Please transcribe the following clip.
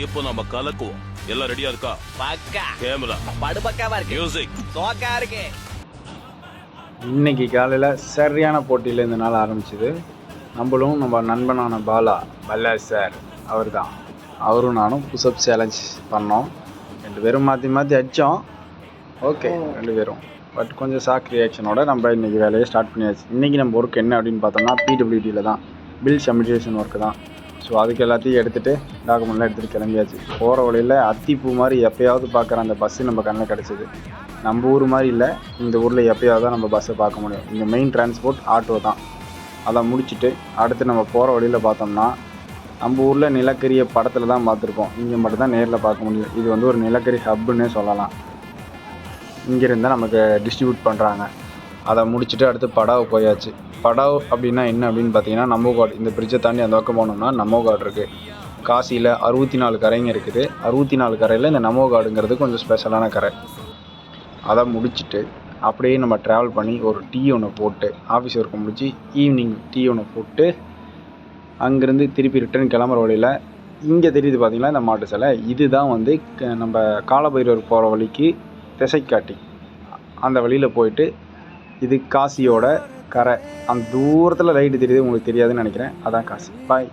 இப்போ நம்ம கலக்குவோம். எல்லாம் ரெடியா இருக்கா? பக்கா. கேமரா படுபக்காவா இருக்கு. மியூசிக் சோக்கா இருக்கு. இன்னைக்கு காலையில் சரியான போட்டியில் இந்த நாள் ஆரம்பிச்சுது. நம்மளும் நம்ம நண்பனான பாலா சார் அவர் தான். அவரும் நானும் புஷ்அப் சேலஞ்ச் பண்ணோம். 2 பேரும் மாற்றி மாற்றி அடித்தோம். ஓகே 2 பேரும் பட் கொஞ்சம் ஷாக் ரியாக்ஷனோட நம்ம இன்றைக்கி வேலையை ஸ்டார்ட் பண்ணியாச்சு. இன்றைக்கி நம்ம ஒர்க் என்ன அப்படின்னு பார்த்தோம்னா பிடபிள்யூடியில் தான், பில் சப்மிட்டேஷன் ஒர்க்கு தான். ஸோ அதுக்கு எல்லாத்தையும் எடுத்துகிட்டு டாக்குமெண்ட்லாம் எடுத்துகிட்டு கிளம்பியாச்சு. போகிற வழியில் அத்திப்பூ மாதிரி எப்போயாவது பார்க்குற அந்த பஸ்ஸு நம்ம கண்ணில் கிடச்சிது. நம்ம ஊர் மாதிரி இல்லை, இந்த ஊரில் எப்போயாவது தான் நம்ம பஸ்ஸை பார்க்க முடியும். இந்த மெயின் டிரான்ஸ்போர்ட் ஆட்டோ தான். அதை முடிச்சுட்டு அடுத்து நம்ம போகிற வழியில் பார்த்தோம்னா, நம்ம ஊரில் நிலக்கரியை படத்தில் தான் பார்த்துருக்கோம், இங்கே மட்டும் தான் நேரில் பார்க்க முடியும். இது வந்து ஒரு நிலக்கரி ஹப்புன்னே சொல்லலாம். இங்கேருந்து நமக்கு டிஸ்ட்ரிபியூட் பண்ணுறாங்க. அதை முடிச்சுட்டு அடுத்து படாவ் போயாச்சு. படாவ் அப்படின்னா என்ன அப்படின்னு பார்த்தீங்கன்னா, நம்மோகாட். இந்த பிரிட்ஜை தாண்டி அந்த பக்கம் போனோம்னா நம்மோகாட் இருக்குது. காசியில் 64 கரைங்க இருக்குது. 64 கரையில் இந்த நம்மோகாடுங்கிறது கொஞ்சம் ஸ்பெஷலான கரை. அதை முடிச்சுட்டு அப்படியே நம்ம ட்ராவல் பண்ணி ஒரு டீ ஒன்று போட்டு, ஆஃபீஸ் ஒர்க்கை முடிச்சு ஈவினிங் டீ ஒன்று போட்டு அங்கேருந்து திருப்பி ரிட்டர்ன் கிளம்புற வழியில் இங்கே தெரியுது பார்த்திங்களா இந்த மாட்டு சிலை. இதுதான் வந்து நம்ம காலபைரவர் போகிற வழிக்கு திசைக்காட்டி. அந்த வழியில் போயிட்டு இது காசியோட கரை. அந்த தூரத்தில் லைட்டு தெரியுது, உங்களுக்கு தெரியாதுன்னு நினைக்கிறேன். அதான் காசி. பாய்.